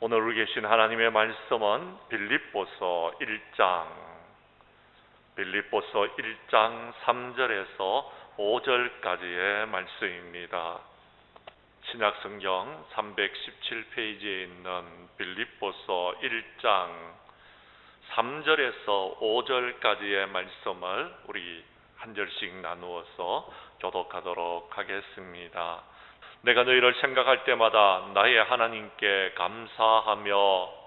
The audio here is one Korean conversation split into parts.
오늘 우리 계신 하나님의 말씀은 빌립보서 1장 3절에서 5절까지의 말씀입니다. 신약성경 317페이지에 있는 빌립보서 1장 3절에서 5절까지의 말씀을 우리 한 절씩 나누어서 교독하도록 하겠습니다. 내가 너희를 생각할 때마다 나의 하나님께 감사하며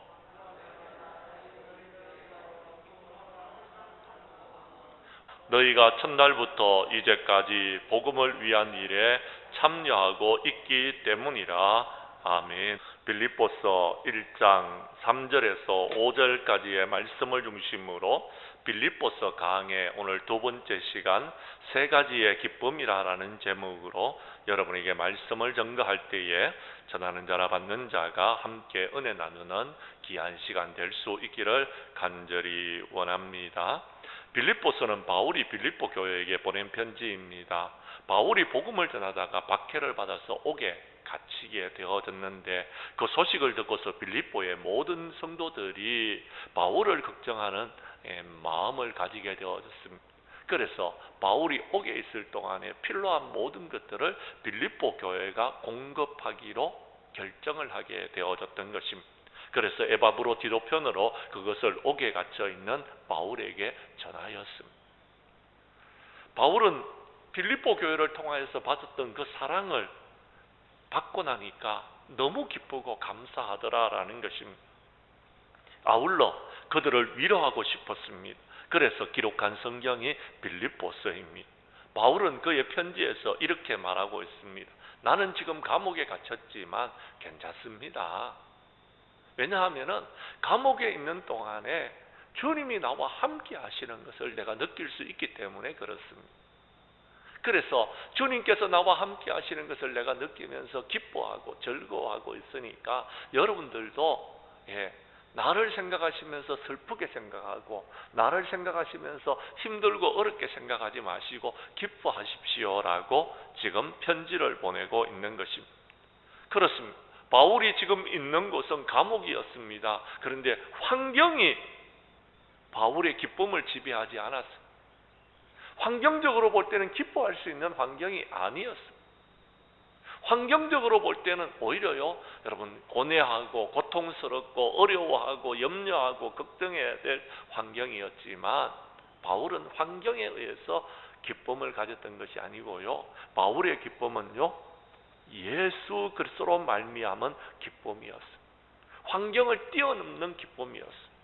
너희가 첫날부터 이제까지 복음을 위한 일에 참여하고 있기 때문이라. 아멘. 빌립보서 1장 3절에서 5절까지의 말씀을 중심으로 빌립보서 강의 오늘 두 번째 시간 세 가지의 기쁨이라는 제목으로 여러분에게 말씀을 전가할 때에 전하는 자라 받는 자가 함께 은혜 나누는 귀한 시간 될 수 있기를 간절히 원합니다. 빌립보서는 바울이 빌립보 교회에게 보낸 편지입니다. 바울이 복음을 전하다가 박해를 받아서 옥에 갇히게 되어졌는데 그 소식을 듣고서 빌립보의 모든 성도들이 바울을 걱정하는 마음을 가지게 되어졌습니다. 그래서 바울이 옥에 있을 동안에 필요한 모든 것들을 빌립보 교회가 공급하기로 결정을 하게 되어졌던 것입니다. 그래서 에바브로 디도편으로 그것을 옥에 갇혀 있는 바울에게 전하였습니다. 바울은 빌립보 교회를 통하여서 받았던 그 사랑을 받고 나니까 너무 기쁘고 감사하더라라는 것입니다. 아울러 그들을 위로하고 싶었습니다. 그래서 기록한 성경이 빌립보서입니다. 바울은 그의 편지에서 이렇게 말하고 있습니다. 나는 지금 감옥에 갇혔지만 괜찮습니다. 왜냐하면 감옥에 있는 동안에 주님이 나와 함께 하시는 것을 내가 느낄 수 있기 때문에 그렇습니다. 그래서 주님께서 나와 함께 하시는 것을 내가 느끼면서 기뻐하고 즐거워하고 있으니까 여러분들도 나를 생각하시면서 슬프게 생각하고 나를 생각하시면서 힘들고 어렵게 생각하지 마시고 기뻐하십시오라고 지금 편지를 보내고 있는 것입니다. 그렇습니다. 바울이 지금 있는 곳은 감옥이었습니다. 그런데 환경이 바울의 기쁨을 지배하지 않았습니다. 환경적으로 볼 때는 기뻐할 수 있는 환경이 아니었습니다. 환경적으로 볼 때는 오히려요, 여러분 고뇌하고 고통스럽고 어려워하고 염려하고 걱정해야 될 환경이었지만 바울은 환경에 의해서 기쁨을 가졌던 것이 아니고요, 바울의 기쁨은요 예수 그리스도로 말미암은 기쁨이었습니다. 환경을 뛰어넘는 기쁨이었습니다.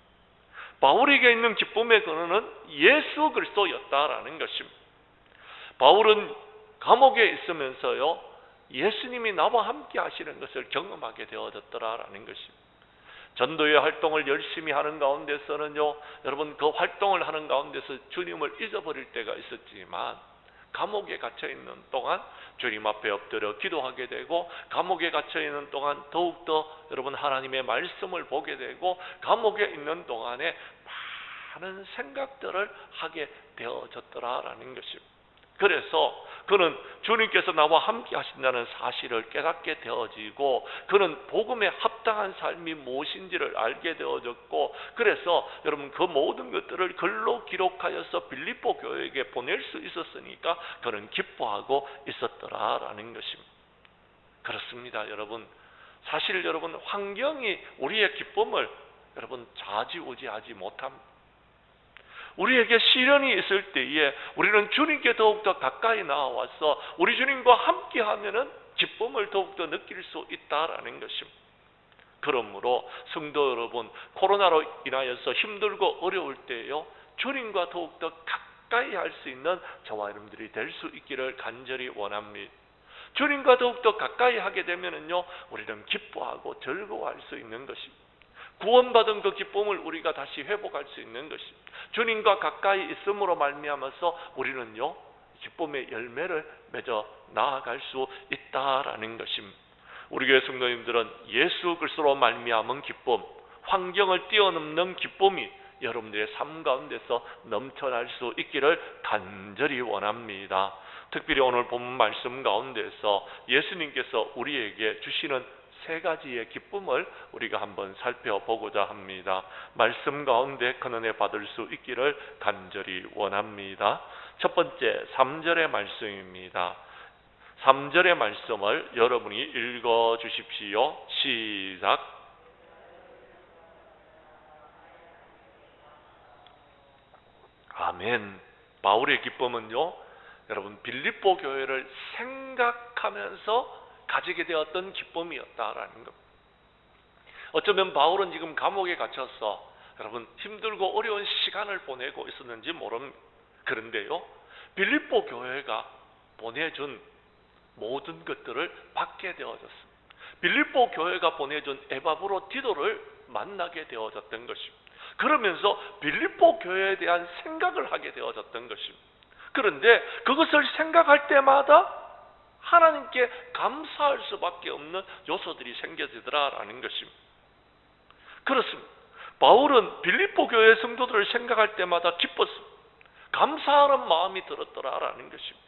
바울에게 있는 기쁨의 근원은 예수 그리스도였다라는 것입니다. 바울은 감옥에 있으면서요 예수님이 나와 함께 하시는 것을 경험하게 되어졌더라라는 것입니다. 전도의 활동을 열심히 하는 가운데서는요, 여러분 그 활동을 하는 가운데서 주님을 잊어버릴 때가 있었지만 감옥에 갇혀 있는 동안 주님 앞에 엎드려 기도하게 되고, 감옥에 갇혀 있는 동안 더욱더 여러분 하나님의 말씀을 보게 되고, 감옥에 있는 동안에 많은 생각들을 하게 되어졌더라라는 것입니다. 그래서 그는 주님께서 나와 함께 하신다는 사실을 깨닫게 되어지고, 그는 복음에 합당한 삶이 무엇인지를 알게 되어졌고, 그래서 여러분 그 모든 것들을 글로 기록하여서 빌립보 교회에게 보낼 수 있었으니까 그는 기뻐하고 있었더라라는 것입니다. 그렇습니다. 여러분, 사실 여러분 환경이 우리의 기쁨을 여러분 좌지우지하지 못합니다. 우리에게 시련이 있을 때에 우리는 주님께 더욱더 가까이 나와서 우리 주님과 함께 하면은 기쁨을 더욱더 느낄 수 있다라는 것입니다. 그러므로 성도 여러분, 코로나로 인하여서 힘들고 어려울 때요 주님과 더욱더 가까이 할 수 있는 저와 여러분들이 될 수 있기를 간절히 원합니다. 주님과 더욱더 가까이 하게 되면은요 우리는 기뻐하고 즐거워할 수 있는 것입니다. 구원받은 그 기쁨을 우리가 다시 회복할 수 있는 것입니다. 주님과 가까이 있음으로 말미암아서 우리는요 기쁨의 열매를 맺어 나아갈 수 있다라는 것입니다. 우리 교회 성도님들은 예수 그리스도로 말미암은 기쁨, 환경을 뛰어넘는 기쁨이 여러분들의 삶 가운데서 넘쳐날 수 있기를 간절히 원합니다. 특별히 오늘 본 말씀 가운데서 예수님께서 우리에게 주시는 세 가지의 기쁨을 우리가 한번 살펴보고자 합니다. 말씀 가운데 큰 은혜 받을 수 있기를 간절히 원합니다. 첫 번째 3절의 말씀입니다. 3절의 말씀을 여러분이 읽어 주십시오. 시작. 아멘. 바울의 기쁨은요, 여러분 빌립보 교회를 생각하면서 가지게 되었던 기쁨이었다라는 겁니다. 어쩌면 바울은 지금 감옥에 갇혀서 여러분 힘들고 어려운 시간을 보내고 있었는지 모릅니다. 그런데요, 빌립보 교회가 보내준 모든 것들을 받게 되어졌습니다. 빌립보 교회가 보내준 에바브로디도를 만나게 되어졌던 것입니다. 그러면서 빌립보 교회에 대한 생각을 하게 되어졌던 것입니다. 그런데 그것을 생각할 때마다 하나님께 감사할 수밖에 없는 요소들이 생겨지더라라는 것입니다. 그렇습니다. 바울은 빌립보 교회 성도들을 생각할 때마다 기뻤습니다. 감사하는 마음이 들었더라라는 것입니다.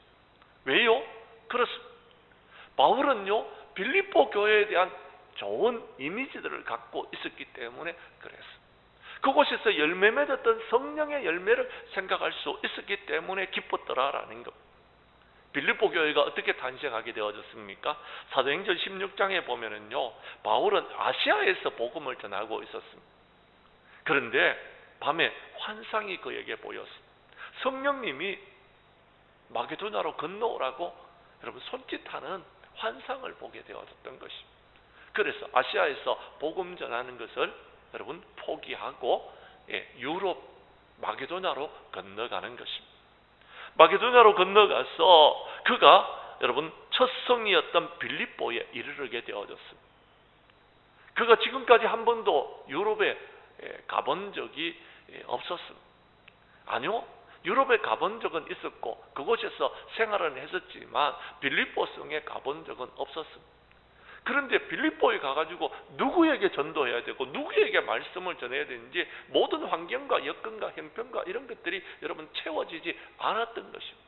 왜요? 그렇습니다. 바울은요, 빌립보 교회에 대한 좋은 이미지들을 갖고 있었기 때문에 그랬습니다. 그곳에서 열매 맺었던 성령의 열매를 생각할 수 있었기 때문에 기뻤더라라는 것. 빌립보 교회가 어떻게 탄생하게 되어졌습니까? 사도행전 16장에 보면은요, 바울은 아시아에서 복음을 전하고 있었습니다. 그런데 밤에 환상이 그에게 보였습니다. 성령님이 마게도냐로 건너오라고 여러분 손짓하는 환상을 보게 되어졌던 것입니다. 그래서 아시아에서 복음 전하는 것을 여러분 포기하고 유럽 마게도냐로 건너가는 것입니다. 마게도냐로 건너가서 그가 여러분 첫 성이었던 빌립보에 이르르게 되어졌습니다. 그가 지금까지 한 번도 유럽에 가본 적이 없었습니다. 아니요, 유럽에 가본 적은 있었고 그곳에서 생활은 했었지만 빌립보 성에 가본 적은 없었습니다. 그런데 빌립보에 가가지고 누구에게 전도해야 되고 누구에게 말씀을 전해야 되는지 모든 환경과 여건과 형편과 이런 것들이 여러분 채워지지 않았던 것입니다.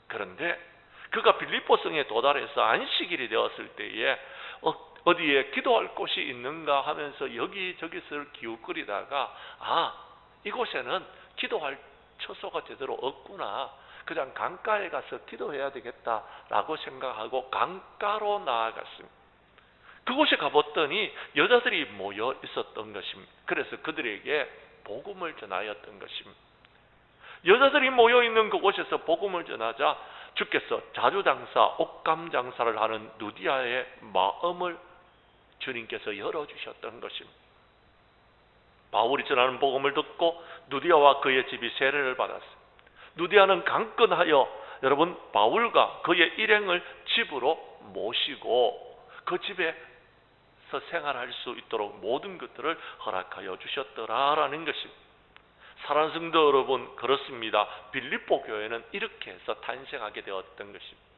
그런데 그가 빌립보 성에 도달해서 안식일이 되었을 때에 어디에 기도할 곳이 있는가 하면서 여기저기서 기웃거리다가 이곳에는 기도할 처소가 제대로 없구나, 그냥 강가에 가서 기도해야 되겠다라고 생각하고 강가로 나아갔습니다. 그곳에 가봤더니 여자들이 모여 있었던 것입니다. 그래서 그들에게 복음을 전하였던 것입니다. 여자들이 모여 있는 그곳에서 복음을 전하자 주께서 자주장사, 옷감장사를 하는 누디아의 마음을 주님께서 열어주셨던 것입니다. 바울이 전하는 복음을 듣고 누디아와 그의 집이 세례를 받았습니다. 누디아는 강건하여 여러분 바울과 그의 일행을 집으로 모시고 그 집에서 생활할 수 있도록 모든 것들을 허락하여 주셨더라라는 것입니다. 사랑하는 성도 여러분, 그렇습니다. 빌립보 교회는 이렇게 해서 탄생하게 되었던 것입니다.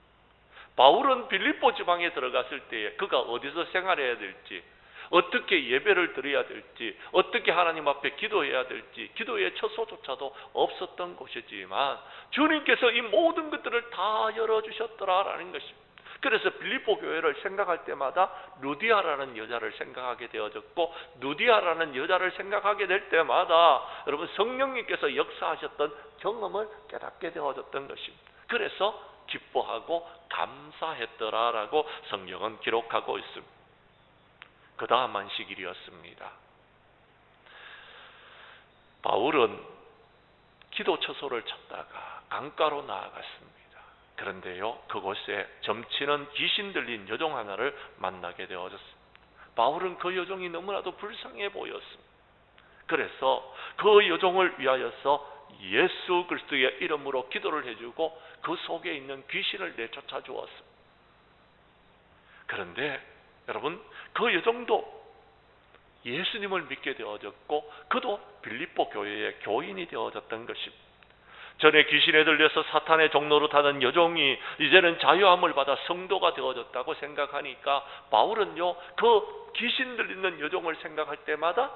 바울은 빌립보 지방에 들어갔을 때에 그가 어디서 생활해야 될지, 어떻게 예배를 드려야 될지, 어떻게 하나님 앞에 기도해야 될지 기도의 처소조차도 없었던 곳이지만 주님께서 이 모든 것들을 다 열어주셨더라라는 것입니다. 그래서 빌립보 교회를 생각할 때마다 루디아라는 여자를 생각하게 되어졌고, 누디아라는 여자를 생각하게 될 때마다 여러분 성령님께서 역사하셨던 경험을 깨닫게 되어졌던 것입니다. 그래서 기뻐하고 감사했더라라고 성경은 기록하고 있습니다. 그 다음 안식일이었습니다. 바울은 기도 처소를 찾다가 강가로 나아갔습니다. 그런데요, 그곳에 점치는 귀신 들린 여종 하나를 만나게 되어졌습니다. 바울은 그 여종이 너무나도 불쌍해 보였습니다. 그래서 그 여종을 위하여서 예수 그리스도의 이름으로 기도를 해주고 그 속에 있는 귀신을 내쫓아 주었습니다. 그런데 여러분, 그 여종도 예수님을 믿게 되어졌고 그도 빌립보 교회의 교인이 되어졌던 것입니다. 전에 귀신에 들려서 사탄의 종로로 타는 여종이 이제는 자유함을 받아 성도가 되어졌다고 생각하니까 바울은요, 그 귀신 들리는 여종을 생각할 때마다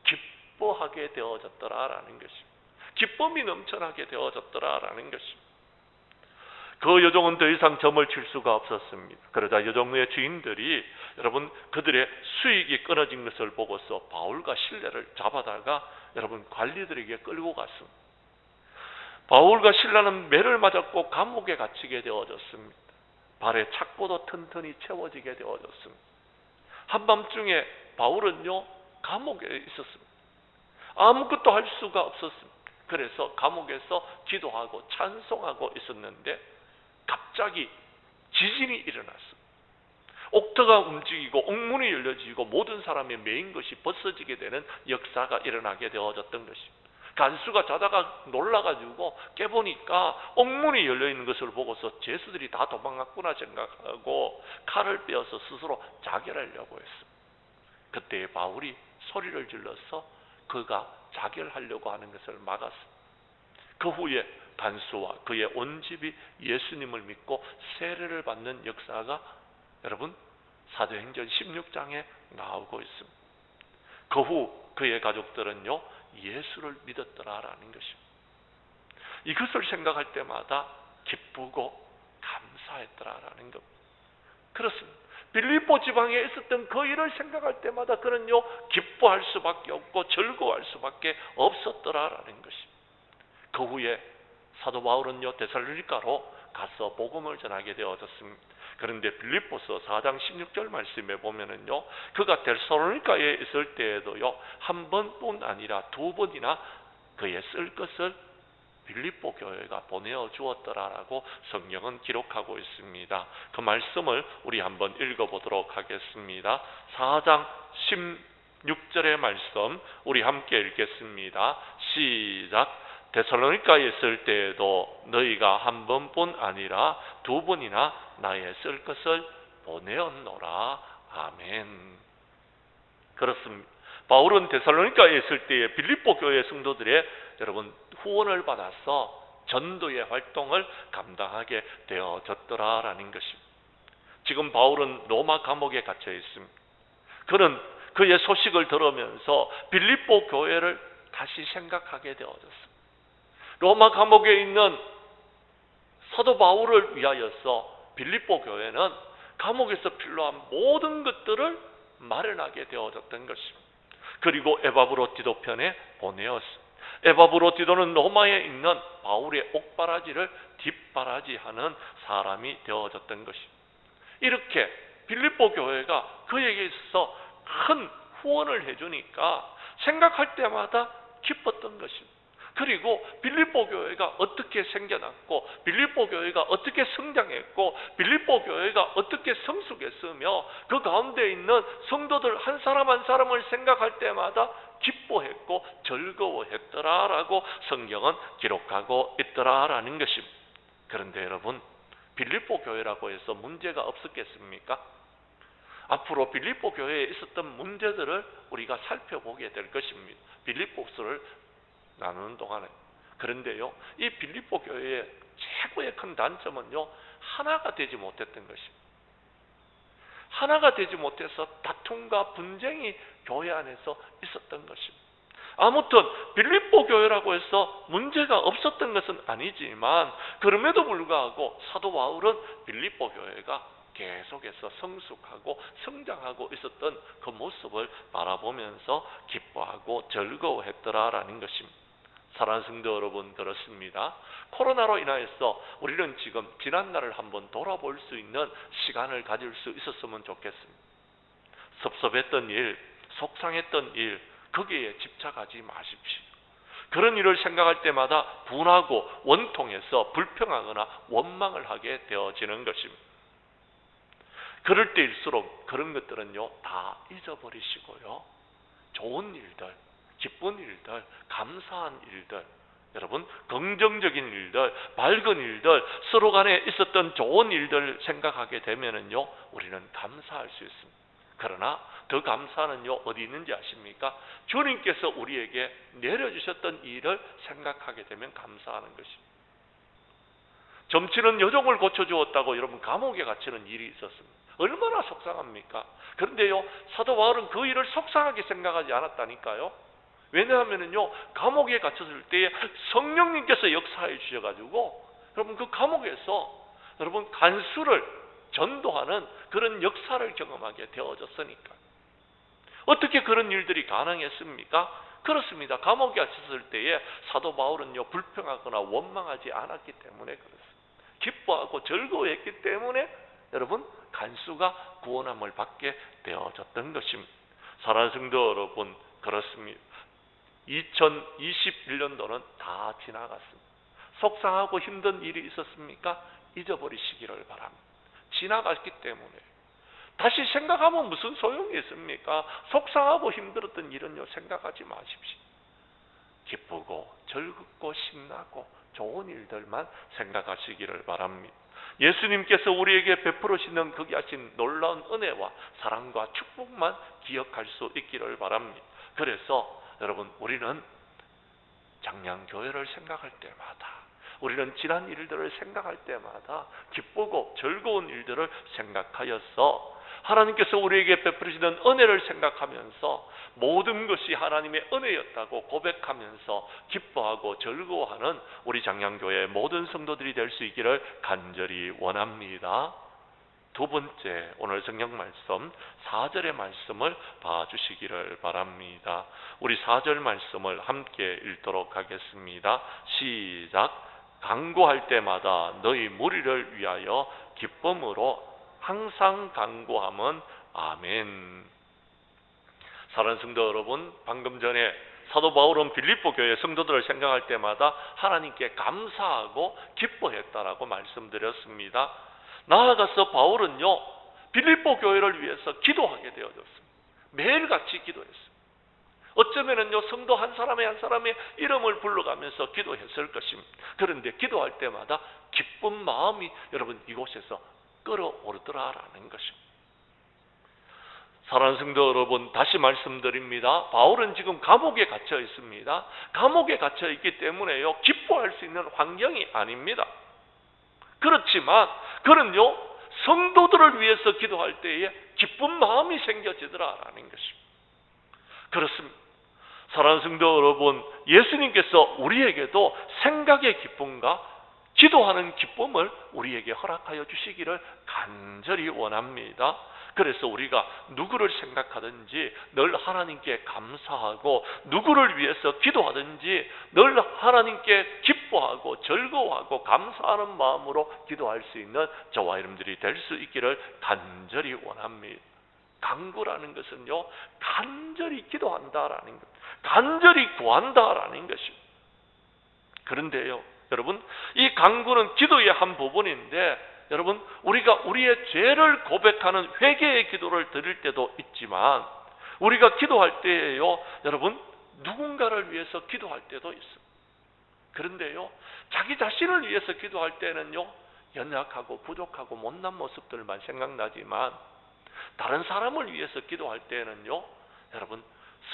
기뻐하게 되어졌더라라는 것입니다. 기쁨이 넘쳐나게 되어졌더라라는 것입니다. 그 여종은 더 이상 점을 칠 수가 없었습니다. 그러자 여종의 주인들이 여러분 그들의 수익이 끊어진 것을 보고서 바울과 실라를 잡아다가 여러분 관리들에게 끌고 갔습니다. 바울과 실라는 매를 맞았고 감옥에 갇히게 되어졌습니다. 발에 착고도 튼튼히 채워지게 되어졌습니다. 한밤중에 바울은요 감옥에 있었습니다. 아무것도 할 수가 없었습니다. 그래서 감옥에서 기도하고 찬송하고 있었는데 갑자기 지진이 일어났습니다. 옥터가 움직이고 옥문이 열려지고 모든 사람의 메인 것이 벗어지게 되는 역사가 일어나게 되어졌던 것입니다. 간수가 자다가 놀라가지고 깨보니까 옥문이 열려있는 것을 보고서 죄수들이 다 도망갔구나 생각하고 칼을 빼어서 스스로 자결하려고 했습니다. 그때 바울이 소리를 질러서 그가 자결하려고 하는 것을 막았습니다. 그 후에 간수와 그의 온 집이 예수님을 믿고 세례를 받는 역사가 여러분 사도행전 16장에 나오고 있습니다. 그 후 그의 가족들은요 예수를 믿었더라라는 것입니다. 이것을 생각할 때마다 기쁘고 감사했더라라는 겁니다. 그렇습니다. 빌립보 지방에 있었던 그 일을 생각할 때마다 그는요 기뻐할 수밖에 없고 즐거워할 수밖에 없었더라라는 것입니다. 그 후에 사도 바울은요 데살로니가로 가서 복음을 전하게 되어졌습니다. 그런데 빌립보서 4장 16절 말씀에 보면은요 그가 데살로니가에 있을 때에도요 한 번뿐 아니라 두 번이나 그의 쓸 것을 빌립보 교회가 보내어 주었더라라고 성경은 기록하고 있습니다. 그 말씀을 우리 한번 읽어보도록 하겠습니다. 4장 16절의 말씀 우리 함께 읽겠습니다. 시작. 데살로니가에 있을 때에도 너희가 한 번뿐 아니라 두 번이나 나의 쓸 것을 보내었노라. 아멘. 그렇습니다. 바울은 데살로니가에 있을 때에 빌립보 교회 성도들의 여러분 후원을 받아서 전도의 활동을 감당하게 되어졌더라라는 것입니다. 지금 바울은 로마 감옥에 갇혀 있습니다. 그는 그의 소식을 들으면서 빌립보 교회를 다시 생각하게 되어졌습니다. 로마 감옥에 있는 사도 바울을 위하여서 빌립보 교회는 감옥에서 필요한 모든 것들을 마련하게 되어졌던 것입니다. 그리고 에바브로 디도편에 보내었습니다. 에바브로 디도는 로마에 있는 바울의 옥바라지를 뒷바라지하는 사람이 되어졌던 것입니다. 이렇게 빌립보 교회가 그에게 있어서 큰 후원을 해주니까 생각할 때마다 기뻤던 것입니다. 그리고 빌립보 교회가 어떻게 생겨났고 빌립보 교회가 어떻게 성장했고 빌립보 교회가 어떻게 성숙했으며 그 가운데 있는 성도들 한 사람 한 사람을 생각할 때마다 기뻐했고 즐거워했더라라고 성경은 기록하고 있더라라는 것입니다. 그런데 여러분 빌립보 교회라고 해서 문제가 없었겠습니까? 앞으로 빌립보 교회에 있었던 문제들을 우리가 살펴보게 될 것입니다. 빌립보서를 나누는 동안에. 그런데요 이 빌립보 교회의 최고의 큰 단점은요 하나가 되지 못했던 것입니다. 하나가 되지 못해서 다툼과 분쟁이 교회 안에서 있었던 것입니다. 아무튼 빌립보 교회라고 해서 문제가 없었던 것은 아니지만 그럼에도 불구하고 사도 바울은 빌립보 교회가 계속해서 성숙하고 성장하고 있었던 그 모습을 바라보면서 기뻐하고 즐거워했더라라는 것입니다. 사랑하는 성도 여러분 그렇습니다. 코로나로 인하여서 우리는 지금 지난날을 한번 돌아볼 수 있는 시간을 가질 수 있었으면 좋겠습니다. 섭섭했던 일, 속상했던 일 거기에 집착하지 마십시오. 그런 일을 생각할 때마다 분하고 원통해서 불평하거나 원망을 하게 되어지는 것입니다. 그럴 때일수록 그런 것들은요 다 잊어버리시고요 좋은 일들, 기쁜 일들, 감사한 일들, 여러분 긍정적인 일들, 밝은 일들, 서로 간에 있었던 좋은 일들 생각하게 되면은요 우리는 감사할 수 있습니다. 그러나 그 감사는요 어디 있는지 아십니까? 주님께서 우리에게 내려주셨던 일을 생각하게 되면 감사하는 것입니다. 점치는 여종을 고쳐주었다고 여러분 감옥에 갇히는 일이 있었습니다. 얼마나 속상합니까? 그런데요 사도 바울은 그 일을 속상하게 생각하지 않았다니까요. 왜냐하면요 감옥에 갇혔을 때 성령님께서 역사해 주셔가지고 여러분 그 감옥에서 여러분 간수를 전도하는 그런 역사를 경험하게 되어졌으니까. 어떻게 그런 일들이 가능했습니까? 그렇습니다. 감옥에 갇혔을 때에 사도 바울은요 불평하거나 원망하지 않았기 때문에 그렇습니다. 기뻐하고 즐거워했기 때문에 여러분 간수가 구원함을 받게 되어졌던 것입니다. 사랑하는 성도 여러분, 그렇습니다. 2021년도는 다 지나갔습니다. 속상하고 힘든 일이 있었습니까? 잊어버리시기를 바랍니다. 지나갔기 때문에 다시 생각하면 무슨 소용이 있습니까? 속상하고 힘들었던 일은요 생각하지 마십시오. 기쁘고 즐겁고 신나고 좋은 일들만 생각하시기를 바랍니다. 예수님께서 우리에게 베풀으시는 거기 하신 놀라운 은혜와 사랑과 축복만 기억할 수 있기를 바랍니다. 그래서 여러분 우리는 장량교회를 생각할 때마다, 우리는 지난 일들을 생각할 때마다 기쁘고 즐거운 일들을 생각하여서 하나님께서 우리에게 베풀으시는 은혜를 생각하면서 모든 것이 하나님의 은혜였다고 고백하면서 기뻐하고 즐거워하는 우리 장량교회의 모든 성도들이 될 수 있기를 간절히 원합니다. 두 번째, 오늘 성경 말씀 4절의 말씀을 봐주시기를 바랍니다. 우리 4절 말씀을 함께 읽도록 하겠습니다. 시작. 간구할 때마다 너희 무리를 위하여 기쁨으로 항상 간구함은 아멘. 사랑하는 성도 여러분, 방금 전에 사도 바울은 빌립보 교회 성도들을 생각할 때마다 하나님께 감사하고 기뻐했다라고 말씀드렸습니다. 나아가서 바울은요 빌립보 교회를 위해서 기도하게 되어졌습니다. 매일같이 기도했습니다. 어쩌면은요 성도 한 사람의 이름을 불러가면서 기도했을 것입니다. 그런데 기도할 때마다 기쁜 마음이 여러분 이곳에서 끌어오르더라라는 것입니다. 사랑하는 성도 여러분, 다시 말씀드립니다. 바울은 지금 감옥에 갇혀 있습니다. 감옥에 갇혀 있기 때문에요 기뻐할 수 있는 환경이 아닙니다. 그렇지만 그는요 성도들을 위해서 기도할 때에 기쁜 마음이 생겨지더라라는 것입니다. 그렇습니다. 사랑하는 성도 여러분, 예수님께서 우리에게도 생각의 기쁨과 기도하는 기쁨을 우리에게 허락하여 주시기를 간절히 원합니다. 그래서 우리가 누구를 생각하든지 늘 하나님께 감사하고 누구를 위해서 기도하든지 늘 하나님께 기뻐하고 즐거워하고 감사하는 마음으로 기도할 수 있는 저와 여러분들이 될 수 있기를 간절히 원합니다. 간구라는 것은요 간절히 기도한다라는 것, 간절히 구한다라는 것입니다. 그런데요 여러분, 이 간구는 기도의 한 부분인데 여러분 우리가 우리의 죄를 고백하는 회개의 기도를 드릴 때도 있지만 우리가 기도할 때에요 여러분 누군가를 위해서 기도할 때도 있습니다. 그런데요 자기 자신을 위해서 기도할 때는요 연약하고 부족하고 못난 모습들만 생각나지만 다른 사람을 위해서 기도할 때는요 여러분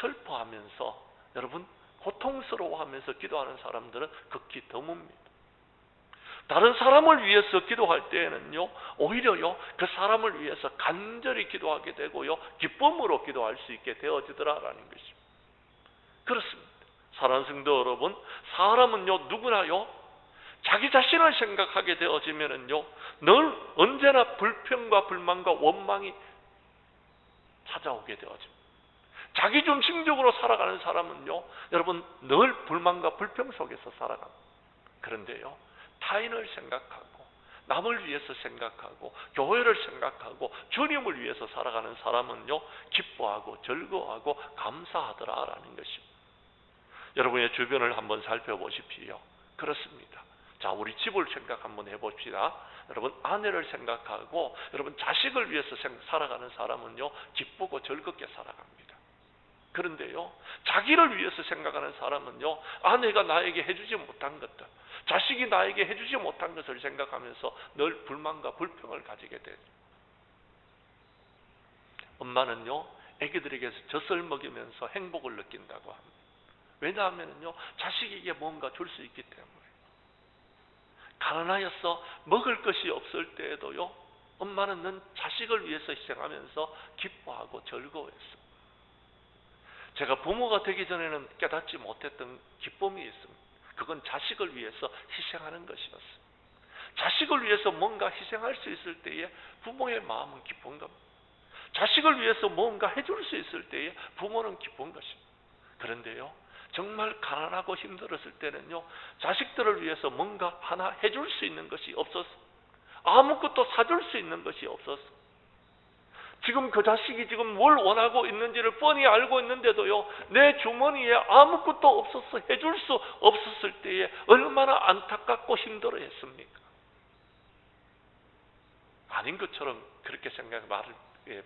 슬퍼하면서 여러분 고통스러워하면서 기도하는 사람들은 극히 드뭅니다. 다른 사람을 위해서 기도할 때에는요 오히려요 그 사람을 위해서 간절히 기도하게 되고요 기쁨으로 기도할 수 있게 되어지더라라는 것입니다. 그렇습니다. 사랑하는 성도 여러분, 사람은요 누구나요 자기 자신을 생각하게 되어지면은요 늘 언제나 불평과 불만과 원망이 찾아오게 되어집니다. 자기 중심적으로 살아가는 사람은요 여러분 늘 불만과 불평 속에서 살아갑니다. 그런데요 타인을 생각하고 남을 위해서 생각하고 교회를 생각하고 주님을 위해서 살아가는 사람은요 기뻐하고 즐거워하고 감사하더라라는 것입니다. 여러분의 주변을 한번 살펴보십시오. 그렇습니다. 자, 우리 집을 생각 한번 해봅시다. 여러분 아내를 생각하고 여러분 자식을 위해서 살아가는 사람은요 기쁘고 즐겁게 살아갑니다. 그런데요 자기를 위해서 생각하는 사람은요 아내가 나에게 해주지 못한 것들, 자식이 나에게 해주지 못한 것을 생각하면서 늘 불만과 불평을 가지게 돼요. 엄마는요 애기들에게서 젖을 먹이면서 행복을 느낀다고 합니다. 왜냐하면요 자식에게 뭔가 줄 수 있기 때문에. 가난하여서 먹을 것이 없을 때에도요 엄마는 늘 자식을 위해서 희생하면서 기뻐하고 즐거워했습니다. 제가 부모가 되기 전에는 깨닫지 못했던 기쁨이 있습니다. 그건 자식을 위해서 희생하는 것이었습니다. 자식을 위해서 뭔가 희생할 수 있을 때에 부모의 마음은 기쁜 겁니다. 자식을 위해서 뭔가 해줄 수 있을 때에 부모는 기쁜 것입니다. 그런데요, 정말 가난하고 힘들었을 때는요, 자식들을 위해서 뭔가 하나 해줄 수 있는 것이 없었어. 아무것도 사줄 수 있는 것이 없었어. 지금 그 자식이 지금 뭘 원하고 있는지를 뻔히 알고 있는데도요, 내 주머니에 아무것도 없어서 해줄 수 없었을 때에 얼마나 안타깝고 힘들어했습니까? 아닌 것처럼 그렇게 말을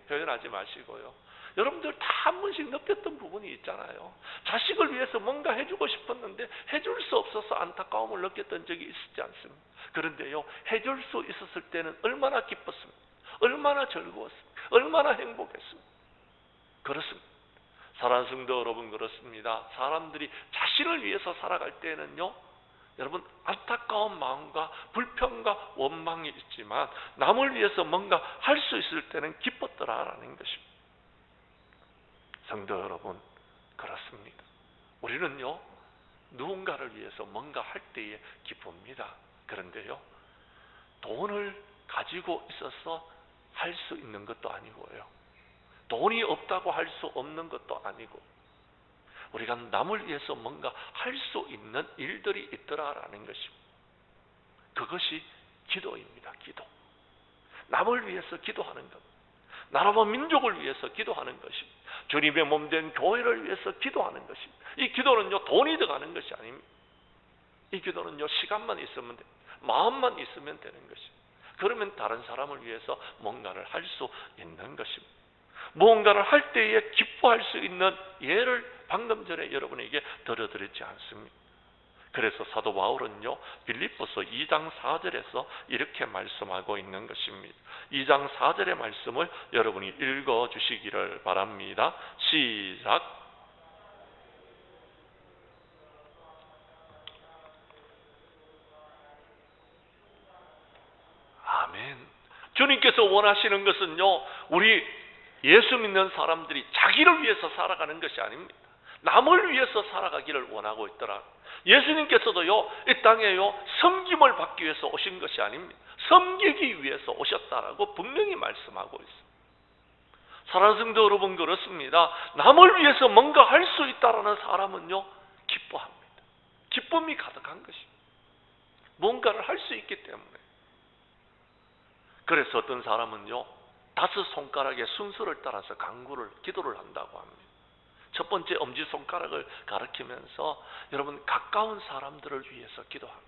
표현하지 마시고요. 여러분들 다 한 번씩 느꼈던 부분이 있잖아요. 자식을 위해서 뭔가 해주고 싶었는데 해줄 수 없어서 안타까움을 느꼈던 적이 있지 않습니까? 그런데요, 해줄 수 있었을 때는 얼마나 기뻤습니까? 얼마나 즐거웠습니까? 얼마나 행복했습니까? 그렇습니다. 사랑하는 성도 여러분, 그렇습니다. 사람들이 자신을 위해서 살아갈 때는요, 여러분, 안타까운 마음과 불평과 원망이 있지만 남을 위해서 뭔가 할 수 있을 때는 기뻤더라라는 것입니다. 성도 여러분, 그렇습니다. 우리는요, 누군가를 위해서 뭔가 할 때에 기쁩니다. 그런데요, 돈을 가지고 있어서 할 수 있는 것도 아니고요, 돈이 없다고 할 수 없는 것도 아니고, 우리가 남을 위해서 뭔가 할 수 있는 일들이 있더라라는 것입니다. 그것이 기도입니다. 기도. 남을 위해서 기도하는 것, 나라와 민족을 위해서 기도하는 것입니다. 주님의 몸된 교회를 위해서 기도하는 것입니다. 이 기도는요, 돈이 들어가는 것이 아닙니다. 이 기도는요, 시간만 있으면 마음만 있으면 되는 것입니다. 그러면 다른 사람을 위해서 뭔가를 할 수 있는 것입니다. 무언가를 할 때에 기뻐할 수 있는 예를 방금 전에 여러분에게 들어드리지 않습니다. 그래서 사도 바울은요, 빌립보서 2장 4절에서 이렇게 말씀하고 있는 것입니다. 2장 4절의 말씀을 여러분이 읽어주시기를 바랍니다. 시작. 아멘. 주님께서 원하시는 것은요, 우리 예수 믿는 사람들이 자기를 위해서 살아가는 것이 아닙니다. 남을 위해서 살아가기를 원하고 있더라. 예수님께서도요, 이 땅에요, 섬김을 받기 위해서 오신 것이 아닙니다. 섬기기 위해서 오셨다라고 분명히 말씀하고 있습니다. 사랑하는 성도 여러분, 그렇습니다. 남을 위해서 뭔가 할 수 있다라는 사람은요, 기뻐합니다. 기쁨이 가득한 것입니다. 뭔가를 할 수 있기 때문에. 그래서 어떤 사람은요, 5 손가락의 순서를 따라서 기도를 한다고 합니다. 첫 번째 엄지손가락을 가리키면서 여러분, 가까운 사람들을 위해서 기도합니다.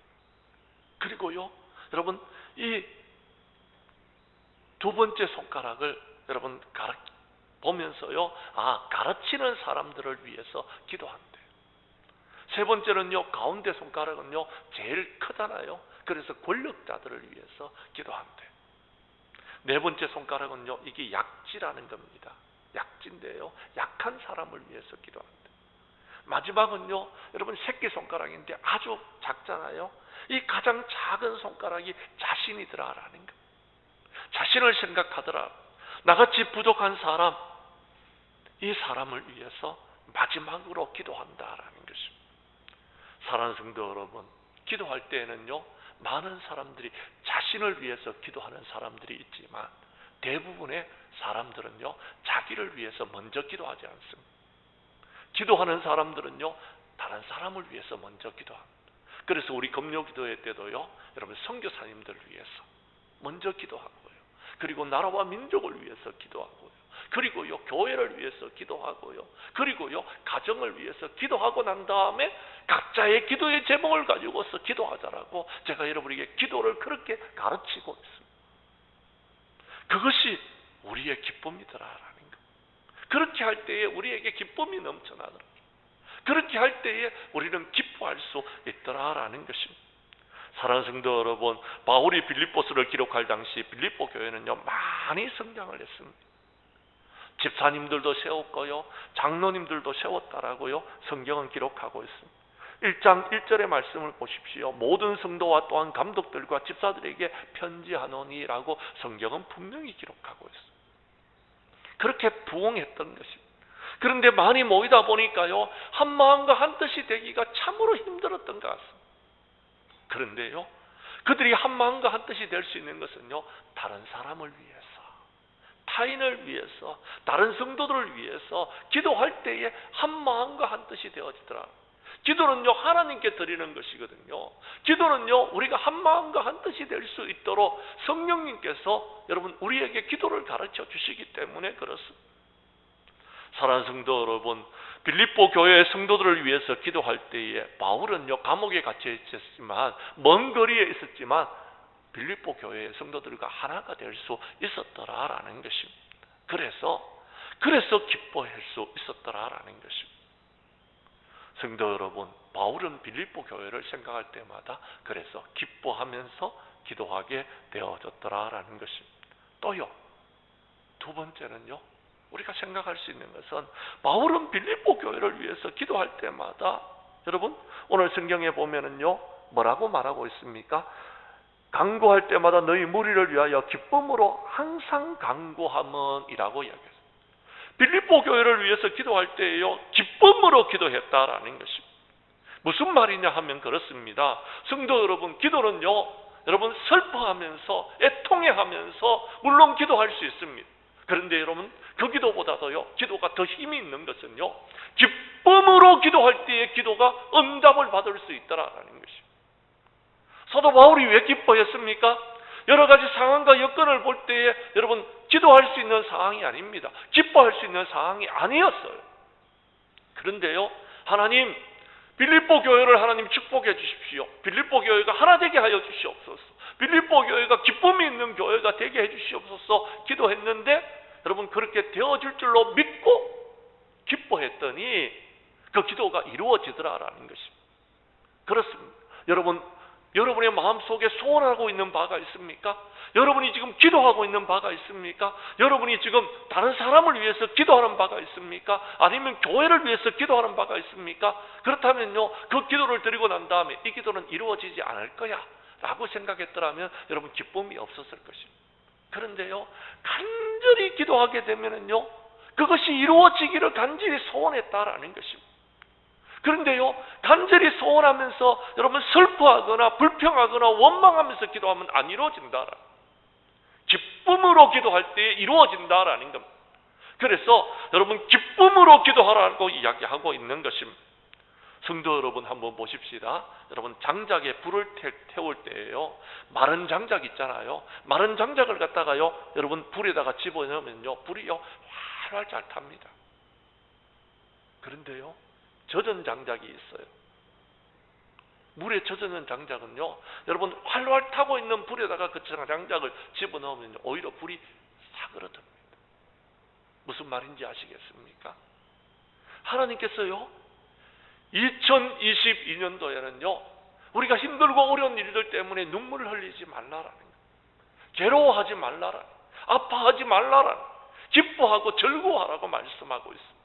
그리고요, 여러분, 이 2번째 손가락을 여러분 보면서요, 가르치는 사람들을 위해서 기도한대요. 3번째는요, 가운데 손가락은요, 제일 크잖아요. 그래서 권력자들을 위해서 기도한대요. 4번째 손가락은요, 이게 약지라는 겁니다. 약지인데요, 약한 사람을 위해서 기도한다. 마지막은요, 여러분, 새끼손가락인데 아주 작잖아요. 이 가장 작은 손가락이 자신이더라라는 것. 자신을 생각하더라. 나같이 부족한 사람, 이 사람을 위해서 마지막으로 기도한다라는 것입니다. 사랑하는 성도 여러분, 기도할 때에는요, 많은 사람들이 자신을 위해서 기도하는 사람들이 있지만 대부분의 사람들은요, 자기를 위해서 먼저 기도하지 않습니다. 기도하는 사람들은요, 다른 사람을 위해서 먼저 기도합니다. 그래서 우리 금요기도회 때도요, 여러분, 선교사님들 위해서 먼저 기도하고요, 그리고 나라와 민족을 위해서 기도하고요, 그리고요, 교회를 위해서 기도하고요, 그리고요, 가정을 위해서 기도하고 난 다음에 각자의 기도의 제목을 가지고서 기도하자라고 제가 여러분에게 기도를 그렇게 가르치고 있습니다. 그것이 우리의 기쁨이더라라는 것. 그렇게 할 때에 우리에게 기쁨이 넘쳐나더라. 그렇게 할 때에 우리는 기뻐할 수 있더라라는 것입니다. 사랑하는 성도 여러분, 바울이 빌립보서를 기록할 당시 빌립보 교회는요, 많이 성장을 했습니다. 집사님들도 세웠고요, 장로님들도 세웠다라고요, 성경은 기록하고 있습니다. 1장 1절의 말씀을 보십시오. 모든 성도와 또한 감독들과 집사들에게 편지하노니라고 성경은 분명히 기록하고 있습니다. 그렇게 부흥했던 것입니다. 그런데 많이 모이다 보니까요, 한 마음과 한 뜻이 되기가 참으로 힘들었던 것 같습니다. 그런데요, 그들이 한 마음과 한 뜻이 될 수 있는 것은요, 다른 사람을 위해서, 타인을 위해서, 다른 성도들을 위해서 기도할 때에 한 마음과 한 뜻이 되어지더라. 기도는요, 하나님께 드리는 것이거든요. 기도는요, 우리가 한 마음과 한 뜻이 될 수 있도록 성령님께서 여러분 우리에게 기도를 가르쳐 주시기 때문에 그렇습니다. 사랑하는 성도 여러분, 빌립보 교회의 성도들을 위해서 기도할 때에 바울은요, 감옥에 갇혀 있었지만, 먼 거리에 있었지만 빌립보 교회의 성도들과 하나가 될 수 있었더라라는 것입니다. 그래서 기뻐할 수 있었더라라는 것입니다. 성도 여러분, 바울은 빌립보 교회를 생각할 때마다 그래서 기뻐하면서 기도하게 되어졌더라라는 것입니다. 또요, 두 번째는요, 우리가 생각할 수 있는 것은 바울은 빌립보 교회를 위해서 기도할 때마다 여러분 오늘 성경에 보면은요, 뭐라고 말하고 있습니까? 간구할 때마다 너희 무리를 위하여 기쁨으로 항상 간구함은 이라고 이야기했습니다. 빌립보 교회를 위해서 기도할 때에요, 기쁨으로 기도했다라는 것입니다. 무슨 말이냐 하면 그렇습니다. 성도 여러분, 기도는요, 여러분 슬퍼하면서 애통해하면서 물론 기도할 수 있습니다. 그런데 여러분, 그 기도보다도요, 기도가 더 힘이 있는 것은요, 기쁨으로 기도할 때의 기도가 응답을 받을 수 있다라는 것입니다. 사도 바울이 왜 기뻐했습니까? 여러 가지 상황과 여건을 볼 때에 여러분 기도할 수 있는 상황이 아닙니다. 기뻐할 수 있는 상황이 아니었어요. 그런데요, 하나님, 빌립보 교회를 하나님 축복해 주십시오. 빌립보 교회가 하나 되게 하여 주시옵소서. 빌립보 교회가 기쁨이 있는 교회가 되게 해 주시옵소서 기도했는데, 여러분 그렇게 되어질 줄로 믿고 기뻐했더니 그 기도가 이루어지더라라는 것입니다. 그렇습니다. 여러분의 마음속에 소원하고 있는 바가 있습니까? 여러분이 지금 기도하고 있는 바가 있습니까? 여러분이 지금 다른 사람을 위해서 기도하는 바가 있습니까? 아니면 교회를 위해서 기도하는 바가 있습니까? 그렇다면요, 그 기도를 드리고 난 다음에 이 기도는 이루어지지 않을 거야 라고 생각했더라면 여러분 기쁨이 없었을 것입니다. 그런데요, 간절히 기도하게 되면은요, 그것이 이루어지기를 간절히 소원했다라는 것입니다. 그런데요, 간절히 소원하면서 여러분 슬퍼하거나 불평하거나 원망하면서 기도하면 안 이루어진다. 기쁨으로 기도할 때 이루어진다라는 겁니다. 그래서 여러분 기쁨으로 기도하라고 이야기하고 있는 것입니다. 성도 여러분 한번 보십시다. 여러분 장작에 불을 태울 때에요, 마른 장작 있잖아요. 마른 장작을 갖다가요, 여러분 불에다가 집어넣으면요, 불이요 활활 잘 탑니다. 그런데요, 젖은 장작이 있어요. 물에 젖은 장작은요, 여러분 활활 타고 있는 불에다가 그 장작을 집어넣으면 오히려 불이 사그러듭니다. 무슨 말인지 아시겠습니까? 하나님께서요, 2022년도에는요 우리가 힘들고 어려운 일들 때문에 눈물을 흘리지 말라라는 거예요. 괴로워하지 말라라는, 아파하지 말라라는, 기뻐하고 즐거워하라고 말씀하고 있습니다.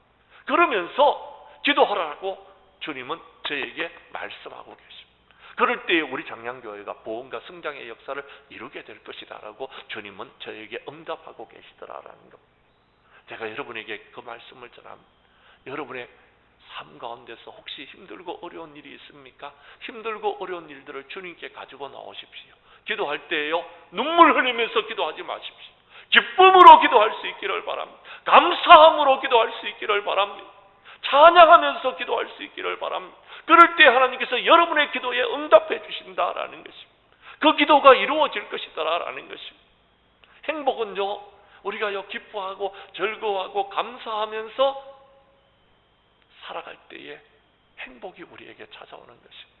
그러면서 기도하라고 주님은 저에게 말씀하고 계십니다. 그럴 때에 우리 장량교회가 보험과 성장의 역사를 이루게 될 것이다라고 주님은 저에게 응답하고 계시더라라는 겁니다. 제가 여러분에게 그 말씀을 전합니다. 여러분의 삶 가운데서 혹시 힘들고 어려운 일이 있습니까? 힘들고 어려운 일들을 주님께 가지고 나오십시오. 기도할 때에요, 눈물 흘리면서 기도하지 마십시오. 기쁨으로 기도할 수 있기를 바랍니다. 감사함으로 기도할 수 있기를 바랍니다. 찬양하면서 기도할 수 있기를 바랍니다. 그럴 때 하나님께서 여러분의 기도에 응답해 주신다라는 것입니다. 그 기도가 이루어질 것이다라는 것입니다. 행복은요, 우리가요 기뻐하고 즐거워하고 감사하면서 살아갈 때에 행복이 우리에게 찾아오는 것입니다.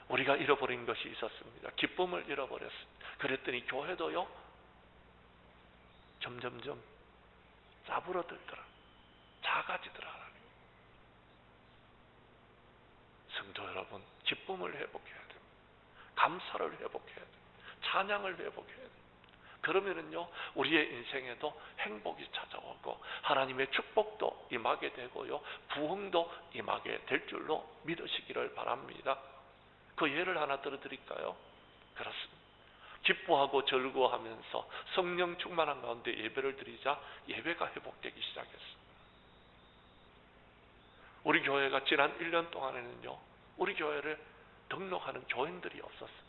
우리가 잃어버린 것이 있었습니다. 기쁨을 잃어버렸습니다. 그랬더니 교회도요 점점점 싸부러들더라, 작아지더라. 성도 여러분, 기쁨을 회복해야 됩니다. 감사를 회복해야 됩니다. 찬양을 회복해야 됩니다. 그러면은요 우리의 인생에도 행복이 찾아오고 하나님의 축복도 임하게 되고요, 부흥도 임하게 될 줄로 믿으시기를 바랍니다. 그 예를 하나 들어드릴까요? 그렇습니다. 기뻐하고 즐거워하면서 성령 충만한 가운데 예배를 드리자 예배가 회복되기 시작했습니다. 우리 교회가 지난 1년 동안에는요, 우리 교회를 등록하는 교인들이 없었습니다.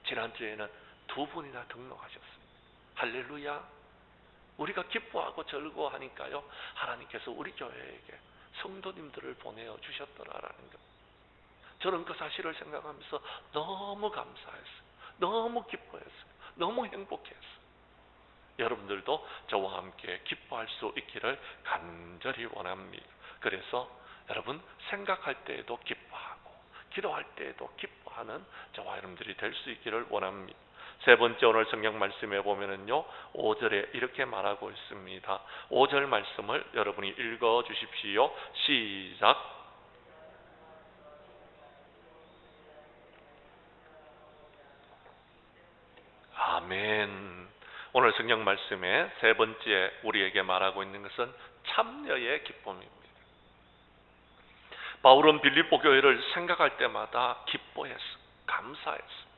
지난주에는 2분이나 등록하셨습니다. 할렐루야. 우리가 기뻐하고 즐거워하니까요, 하나님께서 우리 교회에게 성도님들을 보내어 주셨더라라는 것. 저는 그 사실을 생각하면서 너무 감사했어요. 너무 기뻐했어요. 너무 행복했어요. 여러분들도 저와 함께 기뻐할 수 있기를 간절히 원합니다. 그래서 여러분, 생각할 때에도 기뻐하고 기도할 때에도 기뻐하는 저와 여러분들이 될 수 있기를 원합니다. 세 번째, 오늘 성경 말씀에 보면은요, 5절에 이렇게 말하고 있습니다. 5절 말씀을 여러분이 읽어 주십시오. 시작. 아멘. 오늘 성경 말씀의 세 번째 우리에게 말하고 있는 것은 참여의 기쁨입니다. 바울은 빌립보 교회를 생각할 때마다 기뻐했어, 감사했어.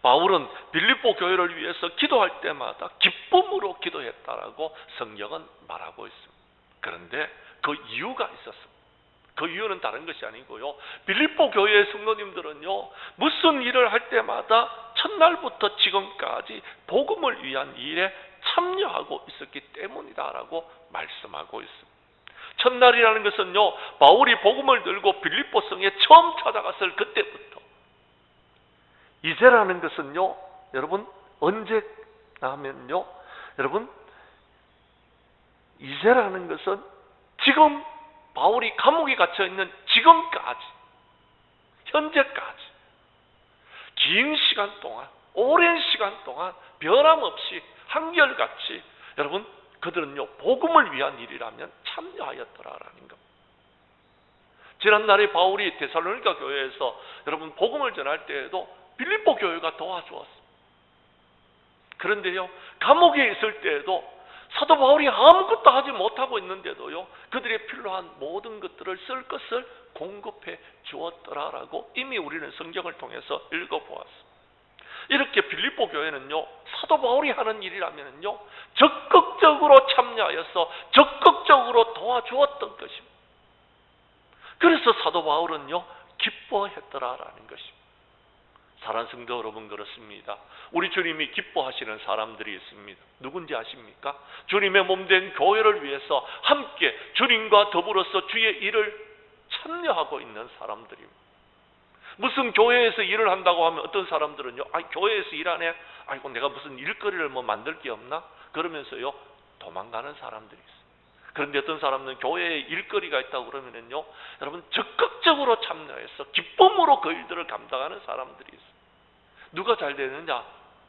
바울은 빌립보 교회를 위해서 기도할 때마다 기쁨으로 기도했다라고 성경은 말하고 있습니다. 그런데 그 이유가 있었습니다. 그 이유는 다른 것이 아니고요, 빌립보 교회의 성도님들은요, 무슨 일을 할 때마다 첫날부터 지금까지 복음을 위한 일에 참여하고 있었기 때문이다라고 말씀하고 있습니다. 첫날이라는 것은요, 바울이 복음을 들고 빌립보 성에 처음 찾아갔을 그때부터, 이제라는 것은요, 여러분 언제 하면요, 여러분 이제라는 것은 지금 바울이 감옥에 갇혀 있는 지금까지, 현재까지 긴 시간 동안, 오랜 시간 동안 변함없이 한결같이 여러분 그들은요, 복음을 위한 일이라면 참여하였더라라는 겁니다. 지난날에 바울이 데살로니가 교회에서 여러분 복음을 전할 때에도 빌립보 교회가 도와주었습니다. 그런데요, 감옥에 있을 때에도 사도 바울이 아무것도 하지 못하고 있는데도요, 그들의 필요한 모든 것들을 쓸 것을 공급해 주었더라라고 이미 우리는 성경을 통해서 읽어보았습니다. 이렇게 빌립보 교회는요, 사도 바울이 하는 일이라면요, 적극적으로 참여하여서 적극적으로 도와주었던 것입니다. 그래서 사도 바울은요, 기뻐했더라라는 것입니다. 사랑하는 성도 여러분, 그렇습니다. 우리 주님이 기뻐하시는 사람들이 있습니다. 누군지 아십니까? 주님의 몸된 교회를 위해서 함께 주님과 더불어서 주의 일을 참여하고 있는 사람들입니다. 무슨 교회에서 일을 한다고 하면 어떤 사람들은요, 교회에서 일하네, 아이고 내가 무슨 일거리를 만들 게 없나? 그러면서요 도망가는 사람들이 있어요. 그런데 어떤 사람은 교회에 일거리가 있다고 그러면은요, 여러분 적극적으로 참여해서 기쁨으로 그 일들을 감당하는 사람들이 있어요. 누가 잘 되느냐?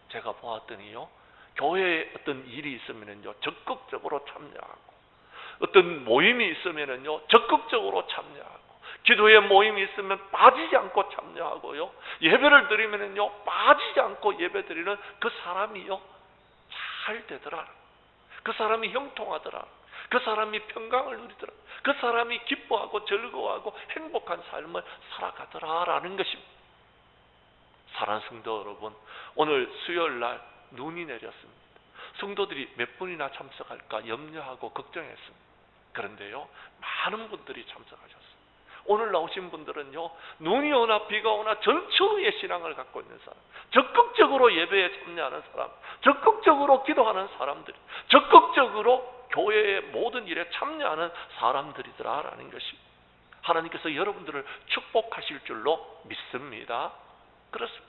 제가 보았더니요, 교회에 어떤 일이 있으면은요 적극적으로 참여하고, 어떤 모임이 있으면은요 적극적으로 참여하고, 기도회 모임이 있으면 빠지지 않고 참여하고요, 예배를 드리면은요 빠지지 않고 예배 드리는 그 사람이요 잘 되더라. 그 사람이 형통하더라. 그 사람이 평강을 누리더라. 그 사람이 기뻐하고 즐거워하고 행복한 삶을 살아가더라라는 것입니다. 사랑하는 성도 여러분, 오늘 수요일날 눈이 내렸습니다. 성도들이 몇 분이나 참석할까 염려하고 걱정했습니다. 그런데요, 많은 분들이 참석하셨습니다. 오늘 나오신 분들은요, 눈이 오나 비가 오나 전처의 신앙을 갖고 있는 사람, 적극적으로 예배에 참여하는 사람, 적극적으로 기도하는 사람들, 적극적으로 교회의 모든 일에 참여하는 사람들이더라라는 것입니다. 하나님께서 여러분들을 축복하실 줄로 믿습니다. 그렇습니다.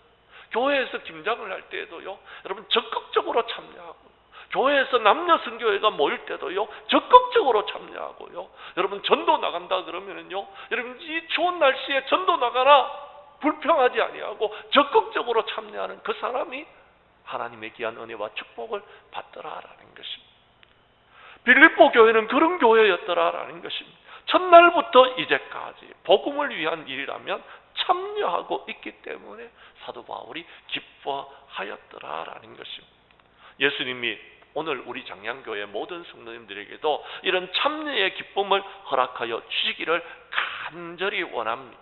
교회에서 김장을 할 때에도요, 여러분 적극적으로 참여하고, 교회에서 남녀 선교회가 모일 때도요 적극적으로 참여하고요, 여러분 전도 나간다 그러면은요, 여러분 이 추운 날씨에 전도 나가라 불평하지 아니하고 적극적으로 참여하는 그 사람이 하나님의 귀한 은혜와 축복을 받더라라는 것입니다. 빌립보 교회는 그런 교회였더라라는 것입니다. 첫날부터 이제까지 복음을 위한 일이라면 참여하고 있기 때문에 사도 바울이 기뻐하였더라라는 것입니다. 예수님이 오늘 우리 장량교회 모든 성도님들에게도 이런 참여의 기쁨을 허락하여 주시기를 간절히 원합니다.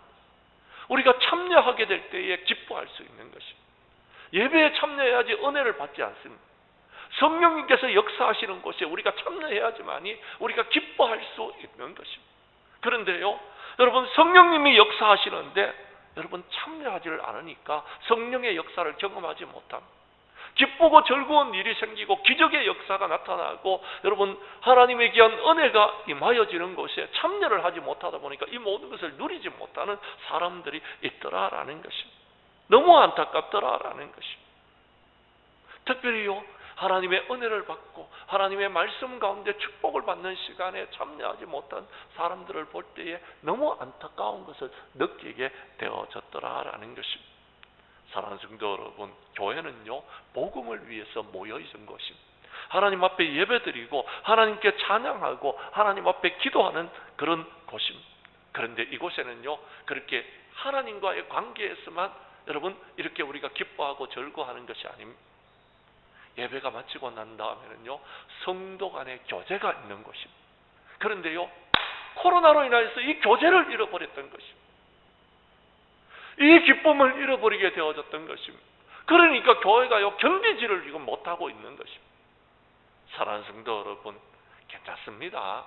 우리가 참여하게 될 때에 기뻐할 수 있는 것입니다. 예배에 참여해야지 은혜를 받지 않습니다. 성령님께서 역사하시는 곳에 우리가 참여해야지만이 우리가 기뻐할 수 있는 것입니다. 그런데요, 여러분 성령님이 역사하시는데 여러분 참여하지를 않으니까 성령의 역사를 경험하지 못합니다. 기쁘고 즐거운 일이 생기고 기적의 역사가 나타나고 여러분 하나님의 귀한 은혜가 임하여지는 곳에 참여를 하지 못하다 보니까 이 모든 것을 누리지 못하는 사람들이 있더라라는 것입니다. 너무 안타깝더라라는 것입니다. 특별히요 하나님의 은혜를 받고 하나님의 말씀 가운데 축복을 받는 시간에 참여하지 못한 사람들을 볼 때에 너무 안타까운 것을 느끼게 되어졌더라라는 것입니다. 사랑하는 성도 여러분, 교회는요 복음을 위해서 모여 있는 것입니다. 하나님 앞에 예배드리고 하나님께 찬양하고 하나님 앞에 기도하는 그런 곳입니다. 그런데 이곳에는요 그렇게 하나님과의 관계에서만 여러분 이렇게 우리가 기뻐하고 즐거워하는 것이 아닙니다. 예배가 마치고 난 다음에는요 성도 간의 교제가 있는 것입니다. 그런데요 코로나로 인해서 이 교제를 잃어버렸던 것입니다. 이 기쁨을 잃어버리게 되어졌던 것입니다. 그러니까 교회가요 견디지를 지금 못하고 있는 것입니다. 사랑하는 성도 여러분, 괜찮습니다.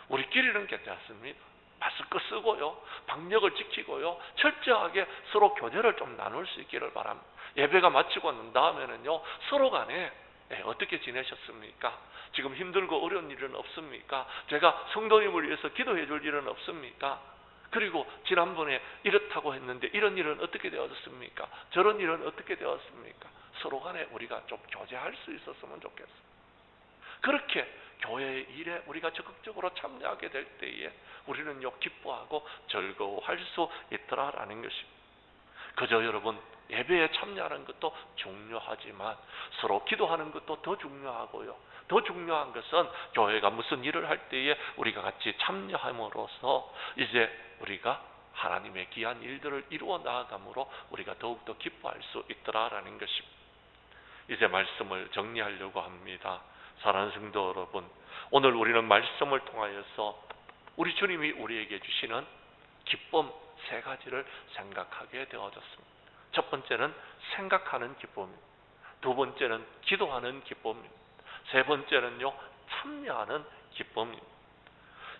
우리끼리는 괜찮습니다. 마스크 쓰고요 방역을 지키고요 철저하게 서로 교제를 좀 나눌 수 있기를 바랍니다. 예배가 마치고 난 다음에는요 서로 간에 어떻게 지내셨습니까? 지금 힘들고 어려운 일은 없습니까? 제가 성도님을 위해서 기도해 줄 일은 없습니까? 그리고 지난번에 이렇다고 했는데 이런 일은 어떻게 되었습니까? 저런 일은 어떻게 되었습니까? 서로 간에 우리가 좀 교제할 수 있었으면 좋겠어요. 그렇게 교회의 일에 우리가 적극적으로 참여하게 될 때에 우리는요 기뻐하고 즐거워할 수 있더라라는 것입니다. 그저 여러분 예배에 참여하는 것도 중요하지만 서로 기도하는 것도 더 중요하고요. 더 중요한 것은 교회가 무슨 일을 할 때에 우리가 같이 참여함으로써 이제 우리가 하나님의 귀한 일들을 이루어 나아감으로 우리가 더욱더 기뻐할 수 있더라라는 것입니다. 이제 말씀을 정리하려고 합니다. 사랑하는 성도 여러분, 오늘 우리는 말씀을 통하여서 우리 주님이 우리에게 주시는 기쁨 세 가지를 생각하게 되어졌습니다. 첫 번째는 생각하는 기쁨입니다. 두 번째는 기도하는 기쁨입니다. 세 번째는요 참여하는 기쁨입니다.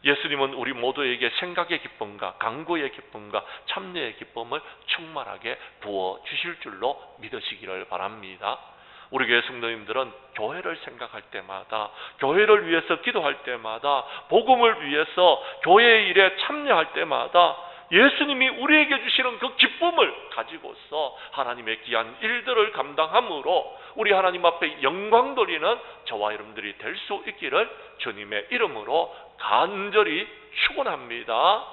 예수님은 우리 모두에게 생각의 기쁨과 간구의 기쁨과 참여의 기쁨을 충만하게 부어 주실 줄로 믿으시기를 바랍니다. 우리 교회 성도님들은 교회를 생각할 때마다, 교회를 위해서 기도할 때마다, 복음을 위해서 교회의 일에 참여할 때마다 예수님이 우리에게 주시는 그 기쁨을 가지고서 하나님의 귀한 일들을 감당함으로 우리 하나님 앞에 영광 돌리는 저와 여러분들이 될 수 있기를 주님의 이름으로 간절히 축원합니다.